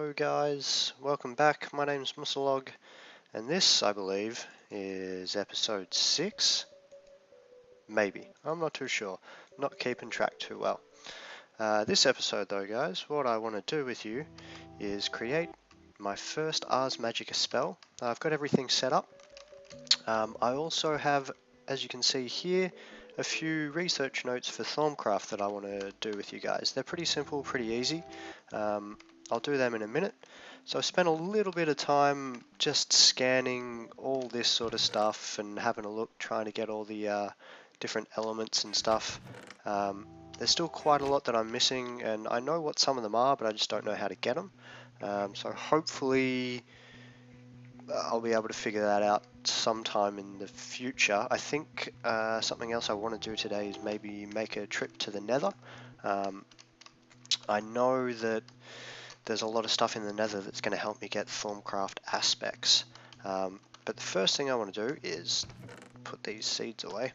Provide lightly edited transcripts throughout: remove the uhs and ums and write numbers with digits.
Hello guys, welcome back. My name's Musthelog, and this, I believe, is episode 6? Maybe. I'm not too sure. Not keeping track too well. This episode though guys, what I want to do with you is create my first Ars Magica spell. I've got everything set up. I also have, as you can see here, a few research notes for Thorncraft that I want to do with you guys. They're pretty simple, pretty easy. I'll do them in a minute. So I spent a little bit of time just scanning all this sort of stuff and having a look, trying to get all the different elements and stuff. There's still quite a lot that I'm missing, and I know what some of them are, but I just don't know how to get them. So hopefully I'll be able to figure that out sometime in the future. I think something else I want to do today is maybe make a trip to the Nether. I know that there's a lot of stuff in the Nether that's going to help me get Thorncraft aspects. But the first thing I want to do is put these seeds away.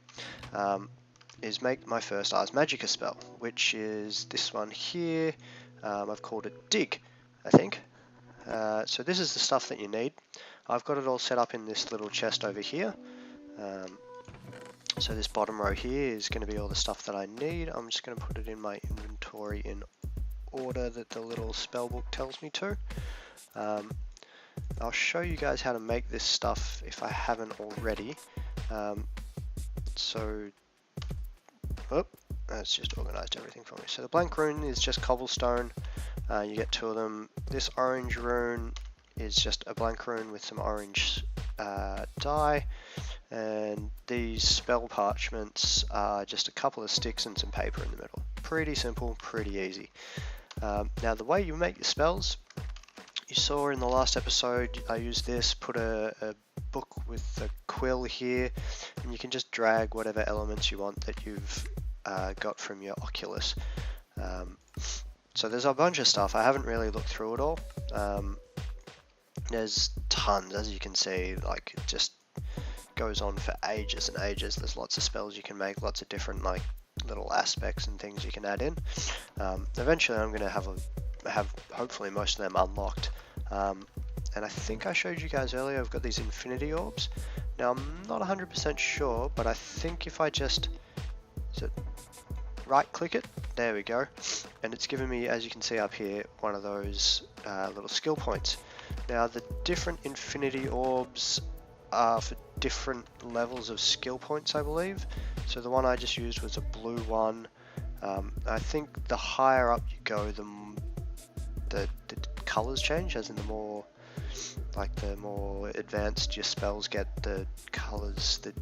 Is make my first Ars Magica spell, which is this one here. I've called it Dig, I think. So this is the stuff that you need. I've got it all set up in this little chest over here. So this bottom row here is going to be all the stuff that I need. I'm just going to put it in my inventory in order that the little spell book tells me to. I'll show you guys how to make this stuff if I haven't already. That's just organized everything for me. So the blank rune is just cobblestone. You get 2 of them. This orange rune is just a blank rune with some orange dye, and these spell parchments are just a couple of sticks and some paper in the middle. Pretty simple, pretty easy. Now the way you make your spells, you saw in the last episode I used this, put a book with a quill here, and you can just drag whatever elements you want that you've got from your Oculus. So there's a bunch of stuff. I haven't really looked through it all. There's tons, as you can see, like it just goes on for ages and ages. There's lots of spells you can make, lots of different like little aspects and things you can add in. Eventually I'm going to have hopefully most of them unlocked. And I think I showed you guys earlier, I've got these Affinity orbs. Now I'm not 100% sure, but I think if I just right click it, there we go, and it's given me, as you can see up here, one of those little skill points. Now the different Infinity orbs are for different levels of skill points, I believe. So the one I just used was a blue one. I think the higher up you go, the colors change, as in the more advanced your spells get, the colors that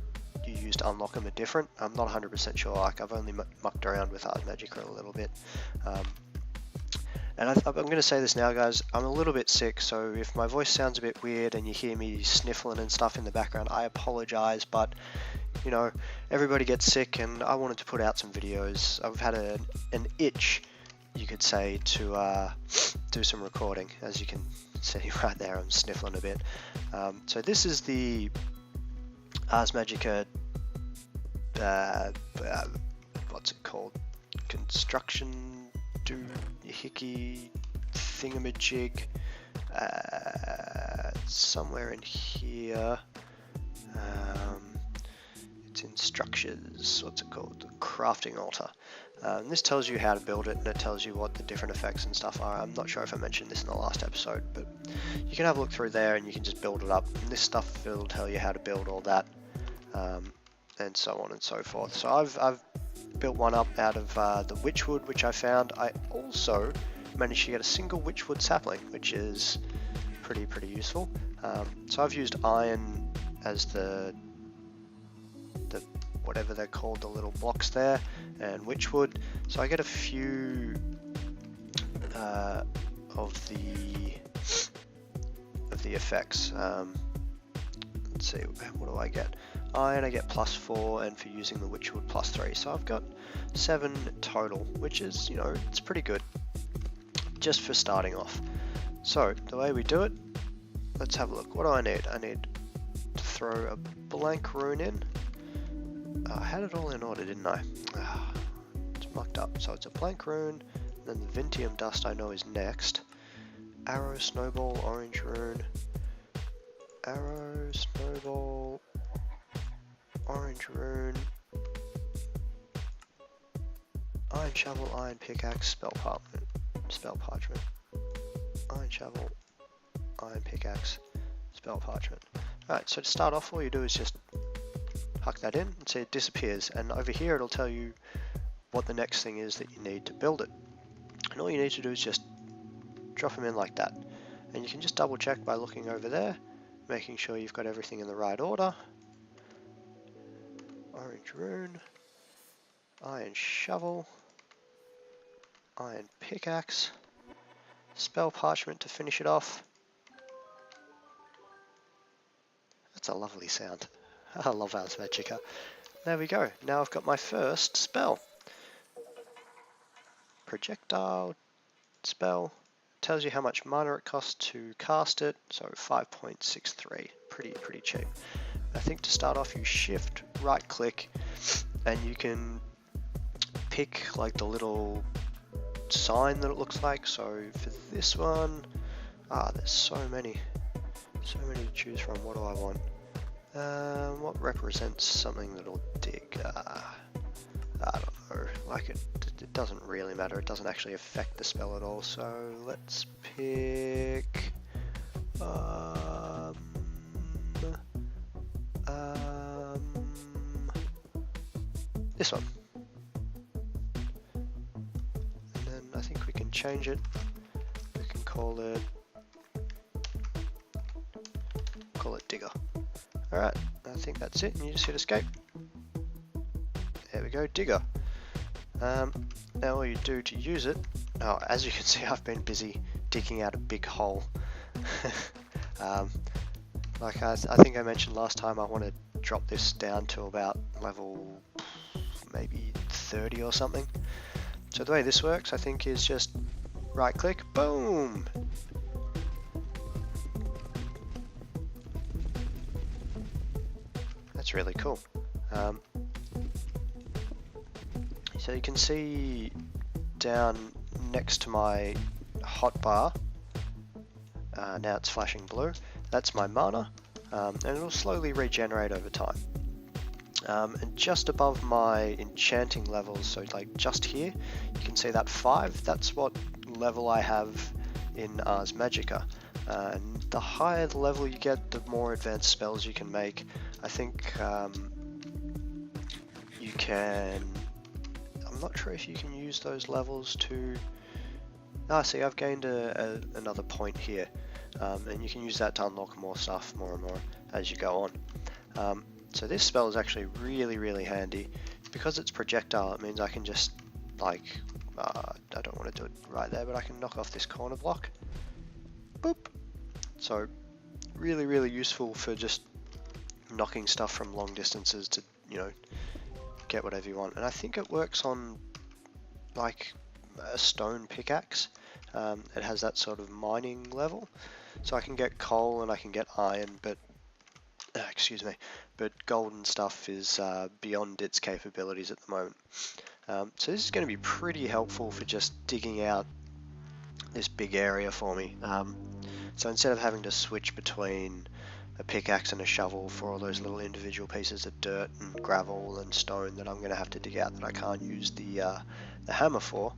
you use to unlock them are different. I'm not 100% sure, like I've only mucked around with Ars Magica a little bit. And I'm going to say this now guys, I'm a little bit sick, so if my voice sounds a bit weird and you hear me sniffling and stuff in the background, I apologize, but you know, everybody gets sick and I wanted to put out some videos. I've had an itch, you could say, to do some recording. As you can see right there, I'm sniffling a bit. So this is the Ars Magica, what's it called? Construction doohickey thingamajig. Somewhere in here. It's in structures. What's it called? The crafting altar. This tells you how to build it, and it tells you what the different effects and stuff are. I'm not sure if I mentioned this in the last episode, but you can have a look through there and you can just build it up. And this stuff will tell you how to build all that, and so on and so forth. So I've built one up out of the witchwood, which I found. I also managed to get a single witchwood sapling, which is pretty useful. So I've used iron as the whatever they're called, the little blocks there, and witchwood. So I get a few of the effects. Let's see, what do I get? Iron I get +4, and for using the witchwood +3. So I've got 7 total, which is, you know, it's pretty good just for starting off. So the way we do it, let's have a look. What do I need? I need to throw a blank rune in. I had it all in order, didn't I? It's mucked up. So it's a blank rune, then the Vintium dust I know is next. arrow, snowball, orange rune, arrow, snowball, orange rune, iron shovel, iron pickaxe, spell parchment, iron shovel, iron pickaxe, spell parchment. Alright, so to start off, all you do is just huck that in and see it disappears, and over here it'll tell you what the next thing is that you need to build it. And all you need to do is just drop them in like that. And you can just double check by looking over there, making sure you've got everything in the right order. Orange rune, iron shovel, iron pickaxe, spell parchment to finish it off. That's a lovely sound. I love Ars Magica. There we go. Now I've got my first spell. Projectile spell. Tells you how much mana it costs to cast it. So 5.63. Pretty cheap. I think to start off you shift, right click, and you can pick like the little sign that it looks like. So for this one, there's so many to choose from. What do I want? What represents something that'll dig? I don't know. Like it doesn't really matter. It doesn't actually affect the spell at all. So let's pick this one. And then I think we can change it. We can call it digger. Alright, I think that's it, and you just hit escape. There we go, digger. Now all you do to use it, as you can see I've been busy digging out a big hole. Like I think I mentioned last time, I want to drop this down to about level maybe 30 or something. So the way this works I think is just right click, boom! That's really cool. So you can see down next to my hotbar, now it's flashing blue, that's my mana, and it'll slowly regenerate over time. And just above my enchanting levels, so like just here, you can see that 5, that's what level I have in Ars Magica. And the higher the level you get, the more advanced spells you can make. I think you can... I'm not sure if you can use those levels to... see, I've gained another point here. And you can use that to unlock more stuff, more and more, as you go on. So this spell is actually really handy. Because it's projectile, it means I can just, like... I don't want to do it right there, but I can knock off this corner block. Boop! So, really useful for just knocking stuff from long distances to, get whatever you want. And I think it works on, like, a stone pickaxe. It has that sort of mining level. So I can get coal and I can get iron, but, but gold and stuff is beyond its capabilities at the moment. So this is going to be pretty helpful for just digging out this big area for me. So instead of having to switch between a pickaxe and a shovel for all those little individual pieces of dirt and gravel and stone that I'm going to have to dig out that I can't use the hammer for,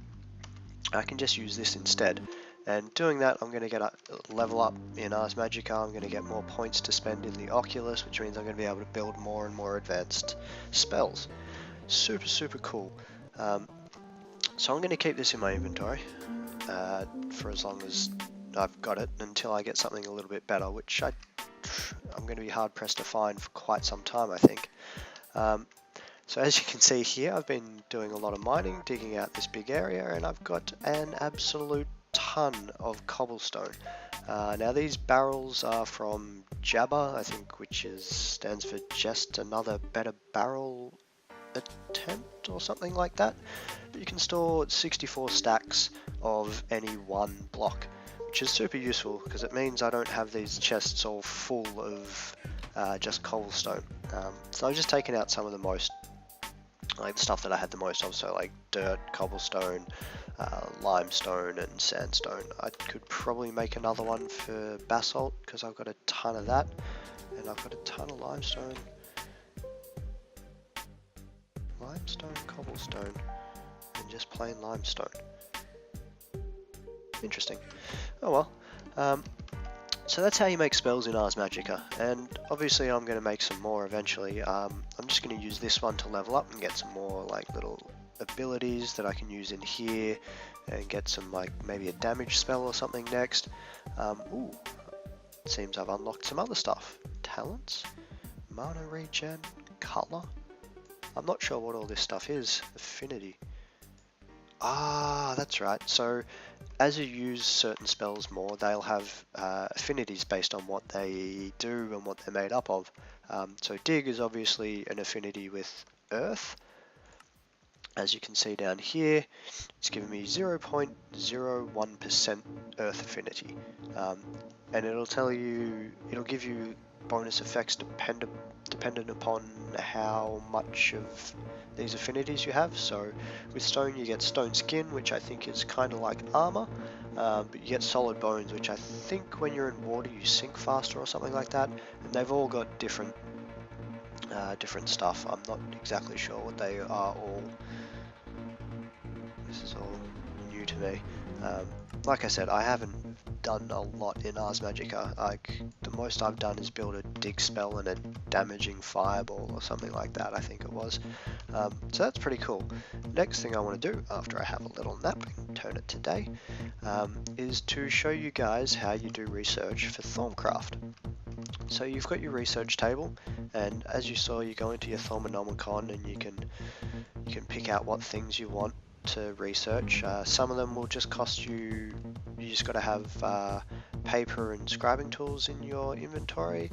I can just use this instead. And doing that, I'm going to get a level up in Ars Magica. I'm going to get more points to spend in the Oculus, which means I'm going to be able to build more and more advanced spells. Super cool. So I'm going to keep this in my inventory for as long as I've got it, until I get something a little bit better, which I'm going to be hard pressed to find for quite some time, I think. So as you can see here, I've been doing a lot of mining, digging out this big area, and I've got an absolute ton of cobblestone. Now these barrels are from Jabba, I think, which stands for just another better barrel attempt or something like that. But you can store 64 stacks of any one block, which is super useful because it means I don't have these chests all full of just cobblestone. So I've just taken out some of the most like the stuff that I had the most of, so like dirt, cobblestone, limestone and sandstone. I could probably make another one for basalt because I've got a ton of that, and I've got a ton of limestone, cobblestone, and just plain limestone. Interesting. Oh well. So that's how you make spells in Ars Magica, and obviously I'm going to make some more eventually. I'm just going to use this one to level up and get some more like little abilities that I can use in here, and get some like maybe a damage spell or something next. Ooh, it seems I've unlocked some other stuff. Talents, mana regen, color. I'm not sure what all this stuff is. Affinity. Ah, that's right. So as you use certain spells more, they'll have affinities based on what they do and what they're made up of. So dig is obviously an affinity with earth. As you can see down here, it's giving me 0.01% earth affinity. And it'll give you bonus effects dependent upon how much of these affinities you have. So with stone you get stone skin, which I think is kind of like armor, but you get solid bones, which I think when you're in water you sink faster or something like that. And they've all got different stuff. I'm not exactly sure what they are all. This is all new to me. Like I said, I haven't done a lot in Ars Magica. Like the most I've done is build a dig spell and a damaging fireball or something like that, I think it was. So that's pretty cool. Next thing I want to do after I have a little nap and turn it to day is to show you guys how you do research for Thorncraft. So you've got your research table, and as you saw, you go into your Thaumonomicon and you can pick out what things you want to research. Some of them will just cost you just got to have paper and scribing tools in your inventory.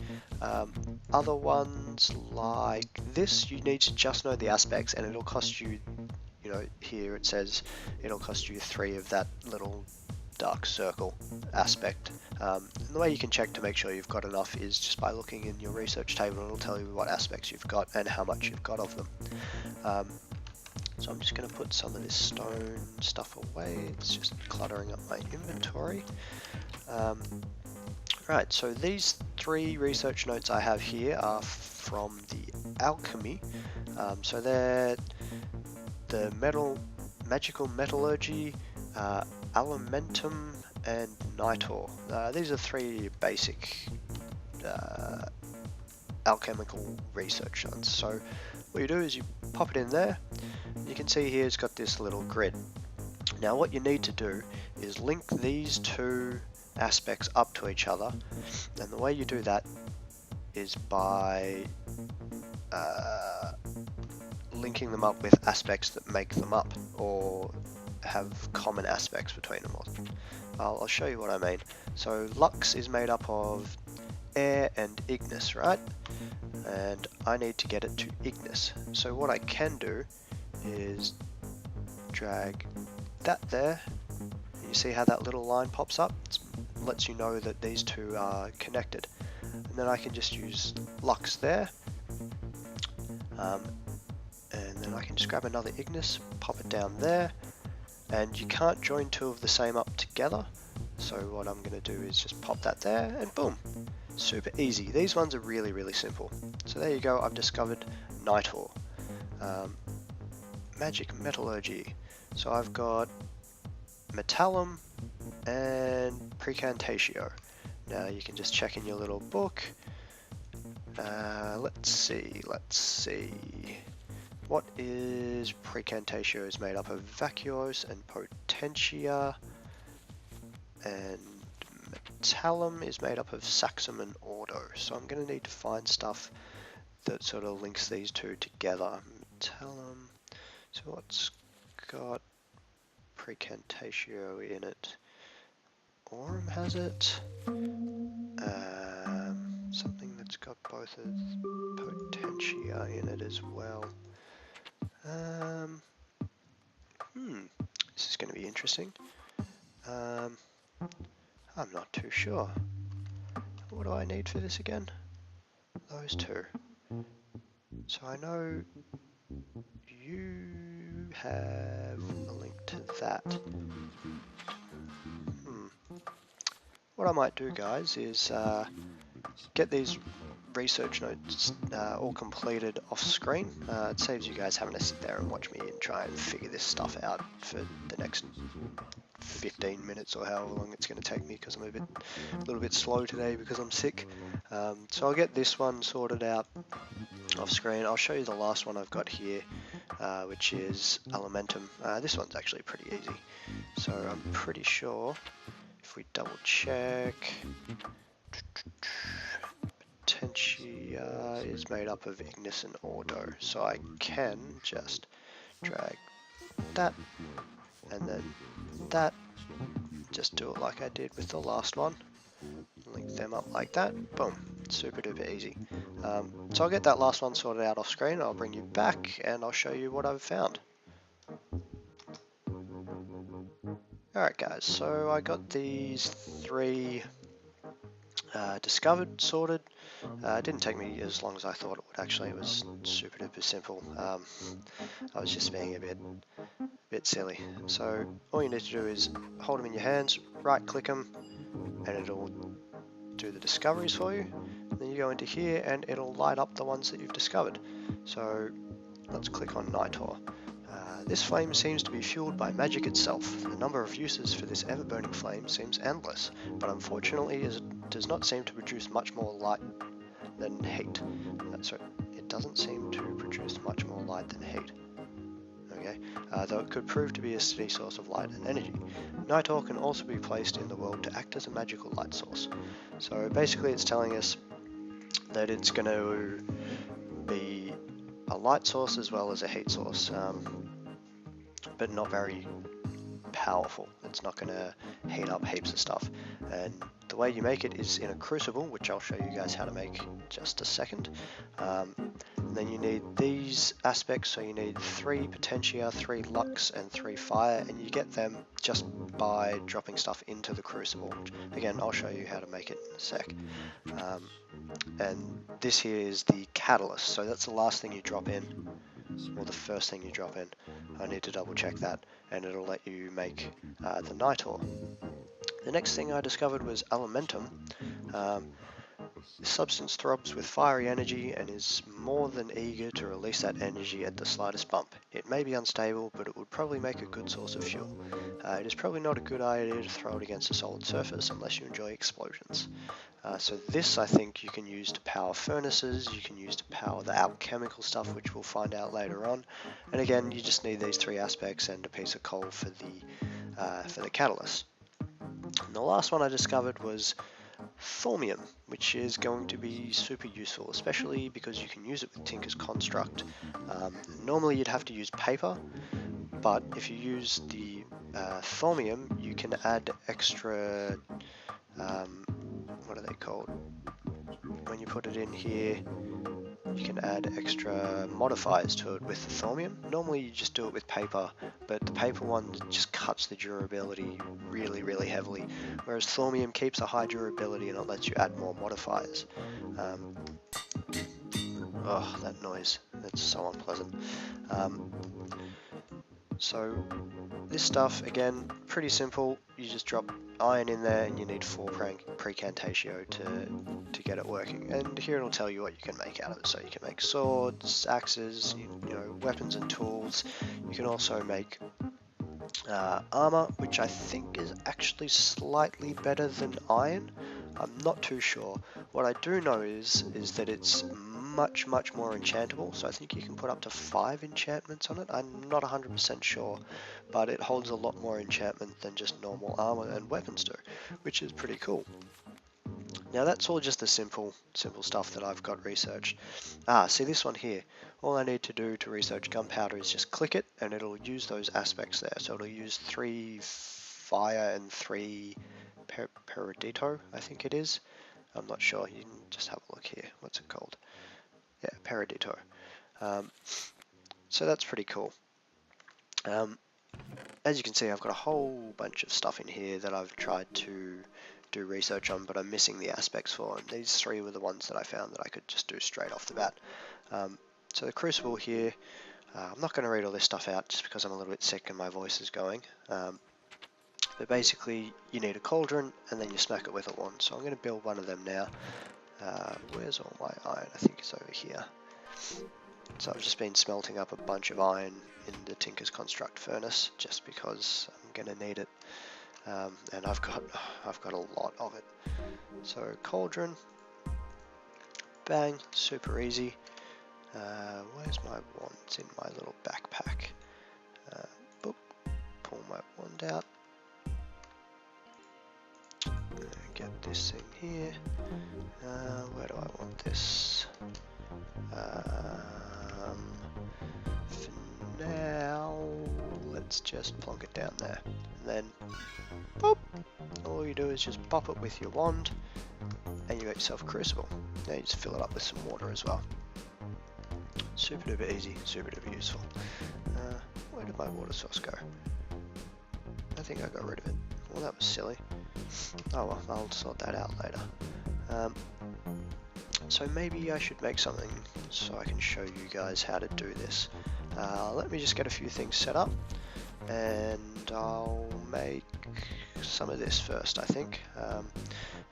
Other ones like this, you need to just know the aspects, and it'll cost you, here it says it'll cost you 3 of that little dark circle aspect. And the way you can check to make sure you've got enough is just by looking in your research table. It'll tell you what aspects you've got and how much you've got of them. So I'm just going to put some of this stone stuff away. It's just cluttering up my inventory. Right, so these 3 research notes I have here are from the alchemy. So they're the magical metallurgy, alimentum, and nitor. These are 3 basic alchemical research notes. So what you do is you pop it in there. You can see here it's got this little grid. Now what you need to do is link these 2 aspects up to each other, and the way you do that is by linking them up with aspects that make them up or have common aspects between them. I'll show you what I mean. So Lux is made up of air and ignis, right? And I need to get it to ignis. So what I can do is drag that there. You see how that little line pops up? It lets you know that these 2 are connected. And then I can just use Lux there. And then I can just grab another ignis, pop it down there. And you can't join 2 of the same up together. So what I'm going to do is just pop that there, and boom. Super easy. These ones are really, really simple. So there you go, I've discovered nitor. Magic metallurgy. So I've got metallum and precantatio. Now you can just check in your little book. Let's see. What is precantatio? Is made up of vacuos and potentia, and metallum is made up of saxum and ordo. So I'm going to need to find stuff that sort of links these 2 together. Metallum. So what's got precantatio in it? Aurum has it. Something that's got both of potentia in it as well. This is going to be interesting. I'm not too sure. What do I need for this again? Those 2. So I know you have a link to that. What I might do, guys, is get these research notes all completed off screen. It saves you guys having to sit there and watch me and try and figure this stuff out for the next 15 minutes or however long it's going to take me, because I'm a little bit slow today because I'm sick. So I'll get this one sorted out off screen. I'll show you the last one I've got here, which is Elementum. This one's actually pretty easy. So I'm pretty sure if we double check, Potentia is made up of Ignis and Ordo, so I can just drag that and then that, just do it like I did with the last one, link them up like that, boom, super duper easy. So I'll get that last one sorted out off screen, I'll bring you back and I'll show you what I've found. Alright guys, so I got these three discovered, sorted. It didn't take me as long as I thought it would actually, it was super duper simple. I was just being a bit silly. So all you need to do is hold them in your hands, right click them, and it'll do the discoveries for you. Then you go into here and it'll light up the ones that you've discovered. So let's click on Nitor. This flame seems to be fueled by magic itself. The number of uses for this ever-burning flame seems endless, but unfortunately it does not seem to produce much more light than heat. So it doesn't seem to produce much more light than heat. Okay, though it could prove to be a steady source of light and energy. Nitor can also be placed in the world to act as a magical light source. So basically it's telling us that it's going to be a light source as well as a heat source, but not very powerful. It's not going to heat up heaps of stuff. And the way you make it is in a crucible, which I'll show you guys how to make in just a second. And then you need these aspects, so you need 3 Potentia, 3 Lux, and 3 Fire, and you get them just by dropping stuff into the crucible. Again, I'll show you how to make it in a sec. And this here is the catalyst, so that's the last thing you drop in, or the first thing you drop in. I need to double check that, and it'll let you make the Nitor. The next thing I discovered was Elementum. This substance throbs with fiery energy and is more than eager to release that energy at the slightest bump. It may be unstable, but it would probably make a good source of fuel. It is probably not a good idea to throw it against a solid surface unless you enjoy explosions. So this I think you can use to power furnaces, you can use to power the alchemical stuff, which we'll find out later on. And again, you just need these 3 aspects and a piece of coal for the catalyst. And the last one I discovered was Thaumium, which is going to be super useful, especially because you can use it with Tinker's Construct. Normally you'd have to use paper, but if you use the Thaumium, you can add extra, what are they called? When you put it in here, you can add extra modifiers to it with the Thaumium. Normally you just do it with paper, but the paper one just cuts the durability really, really heavily, whereas Thaumium keeps a high durability and it lets you add more modifiers. Oh, that noise, that's so unpleasant. So this stuff, again, pretty simple. You just drop iron in there and you need 4 precantatio to get it working. And here it'll tell you what you can make out of it. So you can make swords, axes, you know, weapons and tools. You can also make armor, which I think is actually slightly better than iron. I'm not too sure. What I do know is that it's much more enchantable, so I think you can put up to 5 enchantments on it. I'm not 100% sure, but it holds a lot more enchantment than just normal armor and weapons do, which is pretty cool. Now that's all just the simple stuff that I've got researched. See this one here, all I need to do to research gunpowder is just click it and it'll use those aspects there. So it'll use 3 fire and 3 peridito, I think it is. I'm not sure, you can just have a look here, what's it called? Yeah, peridito. So that's pretty cool. As you can see, I've got a whole bunch of stuff in here that I've tried to do research on, but I'm missing the aspects for them. These 3 were the ones that I found that I could just do straight off the bat. So the crucible here, I'm not going to read all this stuff out just because I'm a little bit sick and my voice is going. But basically, you need a cauldron and then you smack it with a wand. So I'm going to build one of them now. Where's all my iron? I think it's over here. So I've just been smelting up a bunch of iron in the Tinker's Construct furnace just because I'm going to need it. And I've got a lot of it. So cauldron, bang, super easy. Where's my wand? It's in my little backpack. Boop, pull my wand out. Get this thing here. Where do I want this? For now, let's just plonk it down there. And then, boop! All you do is just pop it with your wand, and you got yourself a crucible. Now you just fill it up with some water as well. Super duper easy, super duper useful. Where did my water source go? I think I got rid of it. Well, that was silly. Oh well, I'll sort that out later. So maybe I should make something so I can show you guys how to do this. Let me just get a few things set up, and I'll make some of this first, I think.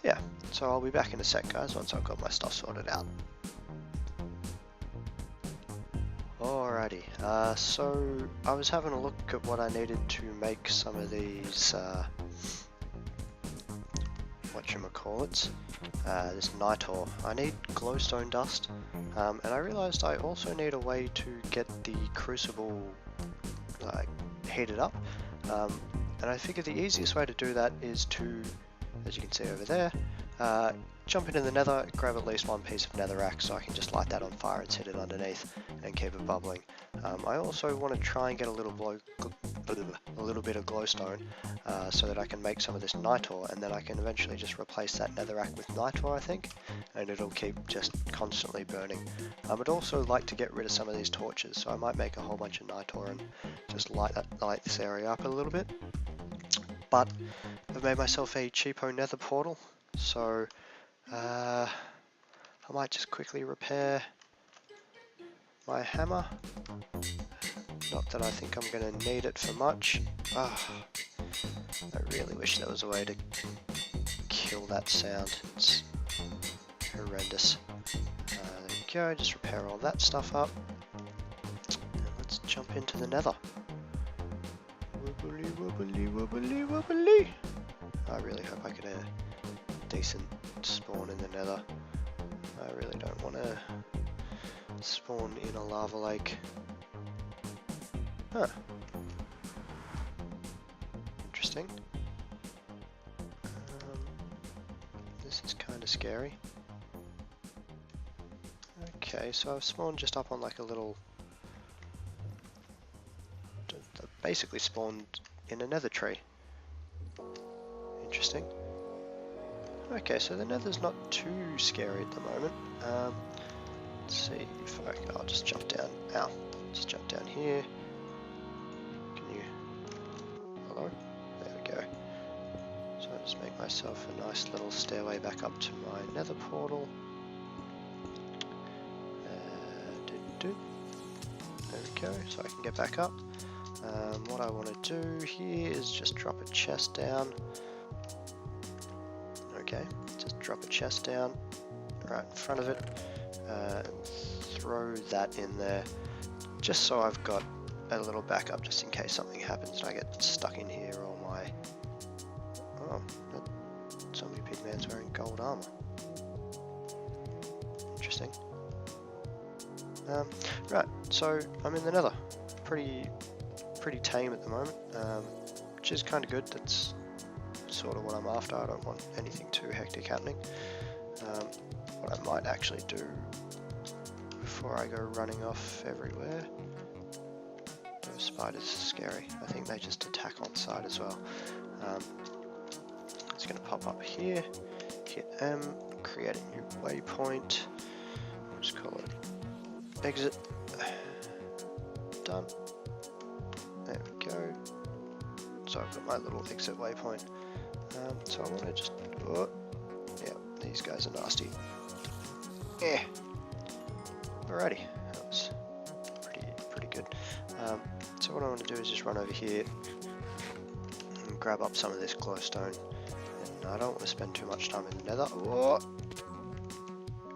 Yeah, so I'll be back in a sec, guys, once I've got my stuff sorted out. Alrighty, so I was having a look at what I needed to make some of these, whatchamacallits, this night ore. I need glowstone dust, and I realized I also need a way to get the crucible, like, heated up, and I figured the easiest way to do that is to, as you can see over there, jump into the nether, grab at least one piece of netherrack so I can just light that on fire and set it underneath and keep it bubbling. I also want to try and get a little bit of glowstone so that I can make some of this night ore, and then I can eventually just replace that netherrack with night ore, I think, and it'll keep just constantly burning. I'd also like to get rid of some of these torches, so I might make a whole bunch of night ore and just light this area up a little bit. But I've made myself a cheapo nether portal, so I might just quickly repair my hammer. Not that I think I'm going to need it for much. I really wish there was a way to kill that sound. It's horrendous. There we go, just repair all that stuff up. And let's jump into the nether. Wobbly, wobbly, wobbly, wobbly. I really hope I get a decent spawn in the nether. I really don't want to spawn in a lava lake. Huh. Interesting. This is kind of scary. Okay, so I've spawned just up on like a little... basically spawned in a nether tree. Interesting. Okay, so the nether's not too scary at the moment. Let's see if I'll just jump down. Ow. Just jump down here. Can you... hello? There we go. So I'll just make myself a nice little stairway back up to my nether portal. There we go, so I can get back up. What I want to do here is just drop a chest down. Okay, just drop a chest down right in front of it, and throw that in there, just so I've got a little backup just in case something happens and I get stuck in here or my... oh, that zombie pigman's wearing gold armor. Interesting. Right, so I'm in the nether. Pretty tame at the moment, which is kind of good. That's sort of what I'm after. I don't want anything too hectic happening. What I might actually do before I go running off everywhere... those spiders are scary. I think they just attack on sight as well. It's going to pop up here, hit M, create a new waypoint. We'll just call it exit. Done. There we go. So I've got my little exit waypoint. So I want to just... oh, yeah, these guys are nasty. Yeah. Alrighty, that was pretty good. So what I want to do is just run over here and grab up some of this glowstone. And I don't want to spend too much time in the nether.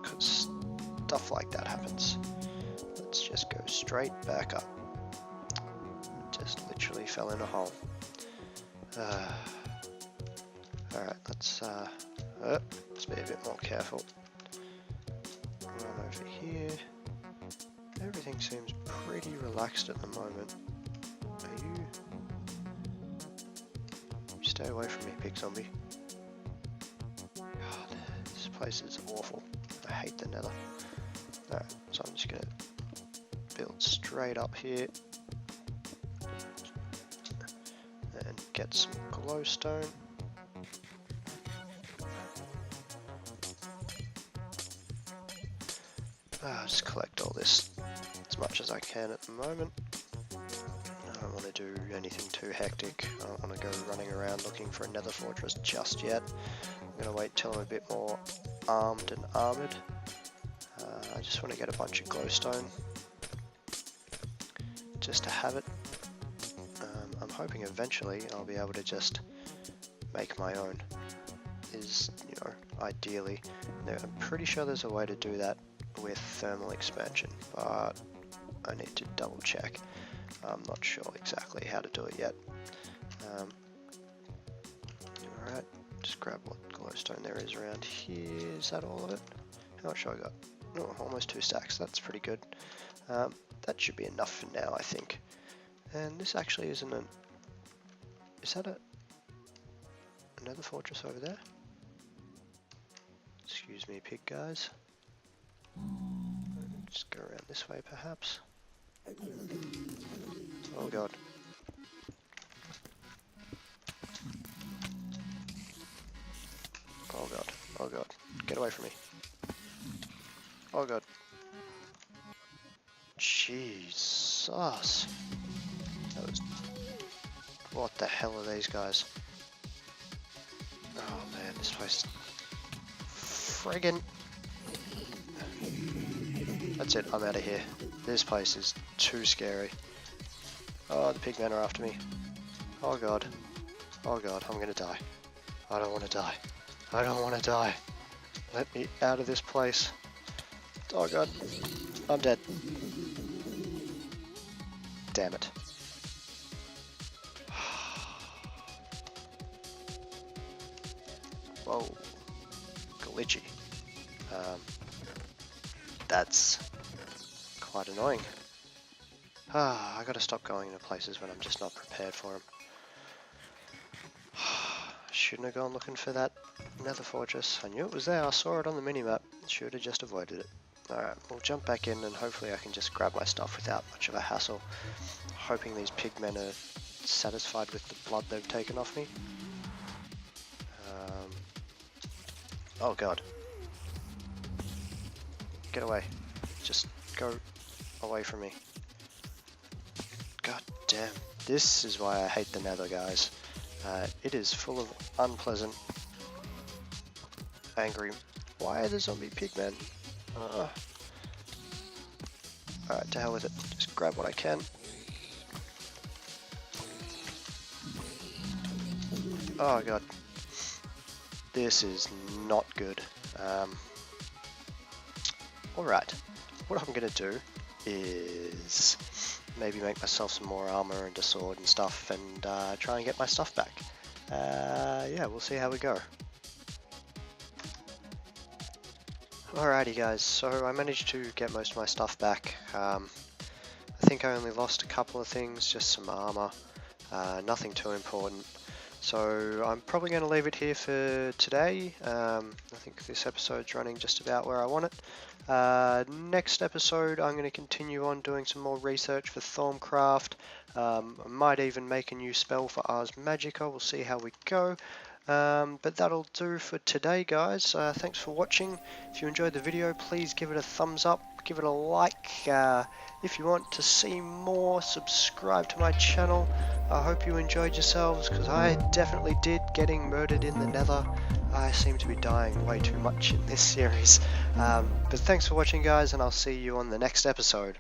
Because stuff like that happens. Let's just go straight back up. Just literally fell in a hole. Alright, let's be a bit more careful. Run over here. Everything seems pretty relaxed at the moment. Are you? Stay away from me, pig zombie. God, this place is awful. I hate the nether. Alright, so I'm just gonna build straight up here. And get some glowstone. Just collect all this as much as I can at the moment. I don't want to do anything too hectic. I don't want to go running around looking for a nether fortress just yet. I'm going to wait till I'm a bit more armed and armoured. I just want to get a bunch of glowstone just to have it. I'm hoping eventually I'll be able to just make my own. Ideally. I'm pretty sure there's a way to do that with thermal expansion, but I need to double check. I'm not sure exactly how to do it yet. Alright, just grab what glowstone there is around here. Is that all of it? How much have I got? Oh, almost 2 stacks. That's pretty good. That should be enough for now, I think. And this actually isn't an... Is that another fortress over there? Excuse me, pig guys. Just go around this way, perhaps. Oh god. Oh god. Oh god. Get away from me. Oh god. Jesus. That was... What the hell are these guys? Oh man, this place... Friggin'... That's it, I'm out of here. This place is too scary. Oh, the pigmen are after me. Oh god. Oh god, I'm gonna die. I don't want to die. I don't want to die. Let me out of this place. Oh god. I'm dead. Damn it. Whoa. Glitchy. That's quite annoying. I gotta stop going into places when I'm just not prepared for them. Shouldn't have gone looking for that nether fortress. I knew it was there, I saw it on the minimap. Should have just avoided it. Alright, we'll jump back in and hopefully I can just grab my stuff without much of a hassle. Hoping these pigmen are satisfied with the blood they've taken off me. Oh god. Get away. Just go away from me. God damn. This is why I hate the nether, guys. It is full of unpleasant, angry... Why are there zombie pigmen? Alright, to hell with it. Just grab what I can. Oh god. This is not good. Alright, what I'm going to do is maybe make myself some more armor and a sword and stuff and try and get my stuff back. Yeah, we'll see how we go. Alrighty guys, so I managed to get most of my stuff back. I think I only lost a couple of things, just some armor, nothing too important. So I'm probably going to leave it here for today. I think this episode's running just about where I want it. Next episode I'm going to continue on doing some more research for Thorncraft. I might even make a new spell for Ars Magica, we'll see how we go. But that'll do for today guys. Thanks for watching. If you enjoyed the video, please give it a thumbs up, give it a like. If you want to see more, subscribe to my channel. I hope you enjoyed yourselves, because I definitely did, getting murdered in the nether. I seem to be dying way too much in this series. But thanks for watching guys, and I'll see you on the next episode.